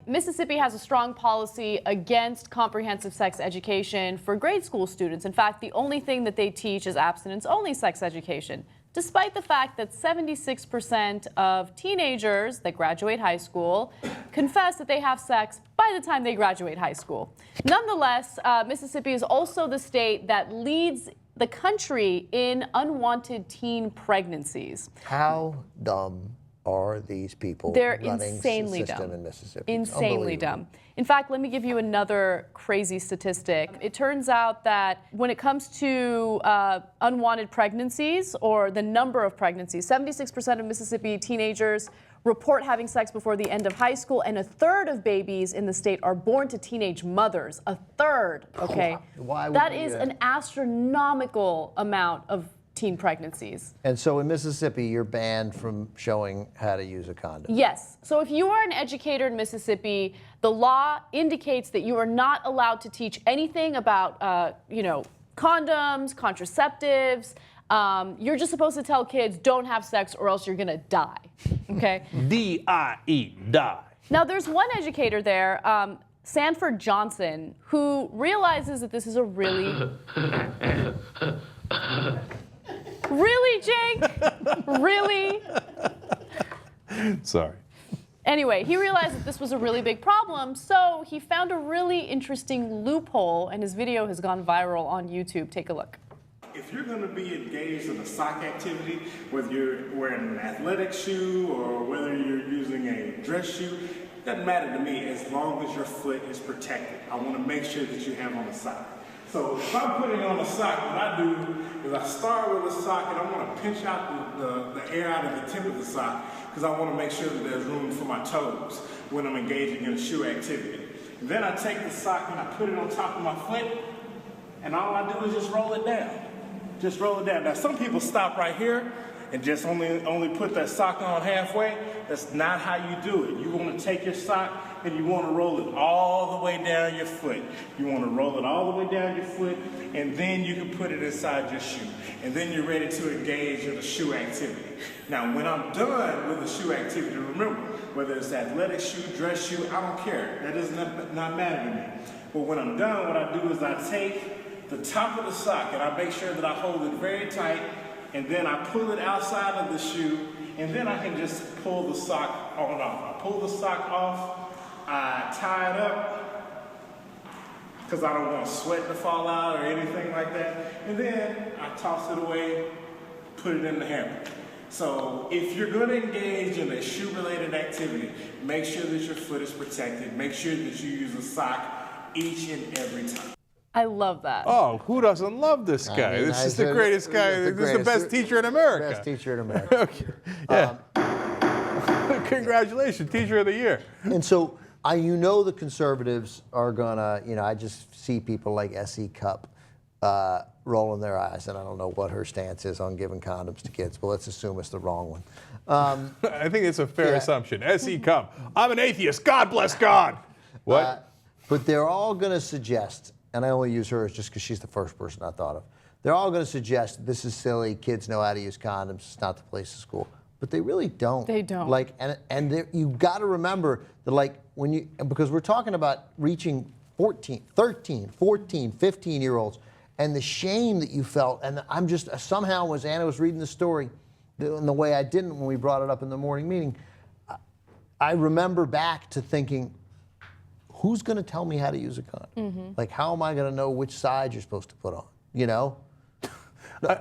Mississippi has a strong policy against comprehensive sex education for grade school students. In fact, the only thing that they teach is abstinence-only sex education, despite the fact that 76% of teenagers that graduate high school confess that they have sex by the time they graduate high school. Nonetheless, Mississippi is also the state that leads the country in unwanted teen pregnancies. How dumb are these people They're running insanely the system dumb. in Mississippi? Insanely dumb. In fact, let me give you another crazy statistic. It turns out that when it comes to unwanted pregnancies, or the number of pregnancies, 76% of Mississippi teenagers report having sex before the end of high school, and a third of babies in the state are born to teenage mothers. A third, okay? Why would that we, is an astronomical amount of teen pregnancies. And so in Mississippi, you're banned from showing how to use a condom. Yes. So if you are an educator in Mississippi, the law indicates that you are not allowed to teach anything about, condoms, contraceptives. You're just supposed to tell kids, don't have sex or else you're going to die. Okay? D-I-E, die. Now, there's one educator there, Sanford Johnson, who realizes that this is a really... Really, Cenk? Really? Sorry. Anyway, he realized that this was a really big problem, so he found a really interesting loophole, and his video has gone viral on YouTube. Take a look. If you're going to be engaged in a sock activity, whether you're wearing an athletic shoe or whether you're using a dress shoe, it doesn't matter to me as long as your foot is protected. I want to make sure that you have on a sock. So if I'm putting on a sock, what I do is I start with a sock and I want to pinch out the air out of the tip of the sock because I want to make sure that there's room for my toes when I'm engaging in a shoe activity. And then I take the sock and I put it on top of my foot, and all I do is just roll it down. Just roll it down. Now some people stop right here and just only put that sock on halfway. That's not how you do it. You want to take your sock and you want to roll it all the way down your foot. You want to roll it all the way down your foot, and then you can put it inside your shoe. And then you're ready to engage in a shoe activity. Now, when I'm done with the shoe activity, remember, whether it's athletic shoe, dress shoe, I don't care. That does not matter to me. But when I'm done, what I do is I take the top of the sock and I make sure that I hold it very tight, and then I pull it outside of the shoe, and then I can just pull the sock on and off. I pull the sock off, I tie it up, because I don't want sweat to fall out or anything like that, and then I toss it away, put it in the hamper. So if you're going to engage in a shoe-related activity, make sure that your foot is protected. Make sure that you use a sock each and every time. I love that. Oh, who doesn't love this guy? This is the greatest guy. This is the best teacher in America. Best teacher in America. Okay. Yeah. Congratulations, Teacher of the Year. And so, the conservatives are gonna, I just see people like S.E. Cupp rolling their eyes, and I don't know what her stance is on giving condoms to kids, but let's assume it's the wrong one. I think it's a fair assumption. S.E. Cupp, I'm an atheist. God bless God. What? But they're all gonna suggest, and I only use her just because she's the first person I thought of. They're all going to suggest this is silly. Kids know how to use condoms. It's not the place to school, but they really don't. They don't. You've got to remember that, because we're talking about reaching 14, 13, 14, 15-year-olds, and the shame that you felt. And I'm just somehow, as Anna was reading the story, in the way I didn't when we brought it up in the morning meeting, I remember back to thinking, who's going to tell me how to use a condom? Mm-hmm. How am I going to know which side you're supposed to put on?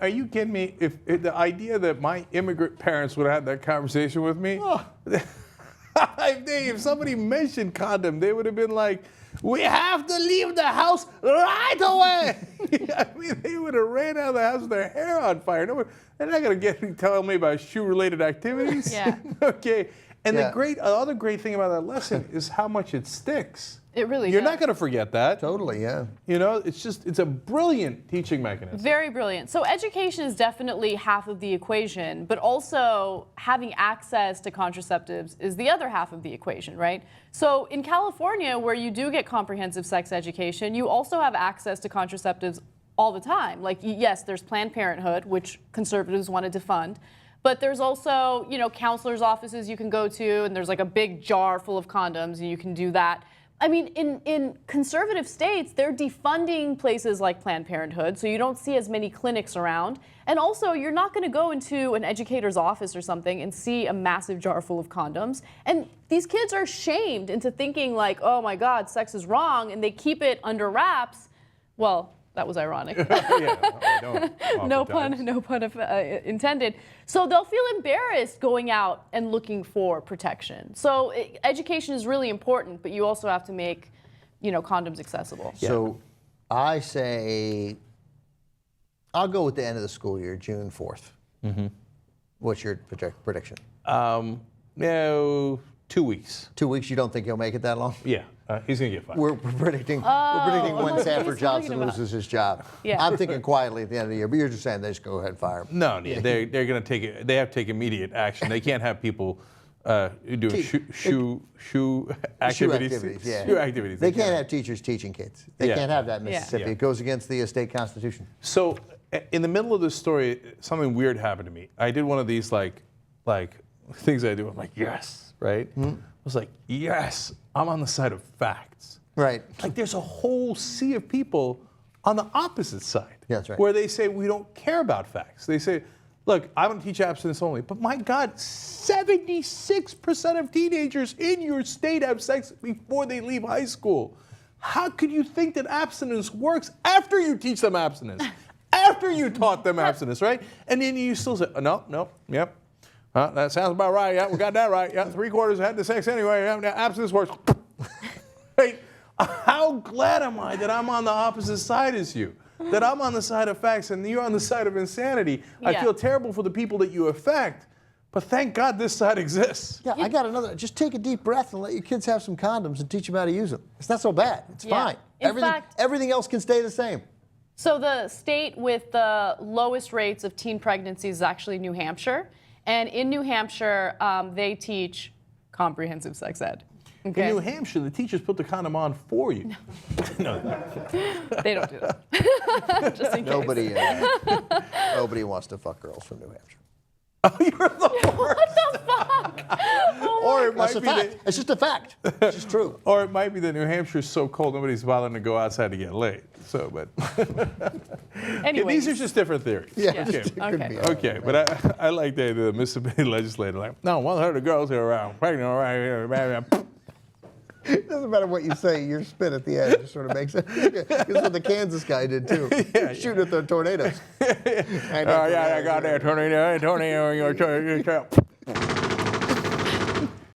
Are you kidding me? If the idea that my immigrant parents would have had that conversation with me, if somebody mentioned condom, they would have been like, we have to leave the house right away. They would have ran out of the house with their hair on fire. They're not going to tell me about shoe-related activities. Yeah. Okay. And the other great thing about that lesson is how much it sticks. It really You're does. not going to forget that. Totally, yeah. It's a brilliant teaching mechanism. Very brilliant. So education is definitely half of the equation, but also having access to contraceptives is the other half of the equation, right? So in California, where you do get comprehensive sex education, you also have access to contraceptives all the time. Yes, there's Planned Parenthood, which conservatives wanted to fund, But there's also, counselors' offices you can go to, and there's like a big jar full of condoms, and you can do that. I mean, in conservative states, they're defunding places like Planned Parenthood, so you don't see as many clinics around. And also, you're not going to go into an educator's office or something and see a massive jar full of condoms. And these kids are shamed into thinking like, oh my God, sex is wrong, and they keep it under wraps. Well, that was ironic. No pun intended. So they'll feel embarrassed going out and looking for protection. So education is really important, but you also have to make, condoms accessible. So I say, I'll go with the end of the school year, June 4th. Mm-hmm. What's your prediction? 2 weeks. 2 weeks, you don't think he'll make it that long? Yeah, he's going to get fired. We're predicting when Sanford Johnson loses his job. Yeah. I'm thinking quietly at the end of the year, but you're just saying they just go ahead and fire him. No, they're going to take it. They have to take immediate action. They can't have people doing shoe activities. Shoe activities. They can't have teachers teaching kids. They can't have that in Mississippi. Yeah. It goes against the state constitution. So in the middle of this story, something weird happened to me. I did one of these like things I do. I'm like, yes, right? Mm-hmm. I was like, yes, I'm on the side of facts. Right. Like there's a whole sea of people on the opposite side. Yeah, that's right. Where they say we don't care about facts. They say, look, I'm going to teach abstinence only. But my God, 76% of teenagers in your state have sex before they leave high school. How could you think that abstinence works after you teach them abstinence? After you taught them abstinence, right? And then you still say, no, yep. That sounds about right. Yeah, we got that right. Yeah, 3/4 had the sex anyway. Yeah, abstinence works. Right? How glad am I that I'm on the opposite side as you? That I'm on the side of facts and you're on the side of insanity. I feel terrible for the people that you affect, but thank God this side exists. Yeah, I got another. Just take a deep breath and let your kids have some condoms and teach them how to use them. It's not so bad. It's fine. Everything else can stay the same. So the state with the lowest rates of teen pregnancies is actually New Hampshire. And in New Hampshire, they teach comprehensive sex ed. Okay. In New Hampshire, the teachers put the condom on for you. No. They don't do that. Just in case. Nobody wants to fuck girls from New Hampshire. Oh, you're the worst. What the fuck? Or it might be It's just a fact. It's just true. Or it might be that New Hampshire's so cold nobody's bothering to go outside to get laid. So, but these are just different theories. Yeah. Okay, but I like the idea of the Mississippi legislator like, no, 100 girls who are pregnant right here. It doesn't matter what you say, your spit at the end just sort of makes it. That's what the Kansas guy did too. Shooting at the tornadoes. I got that tornado,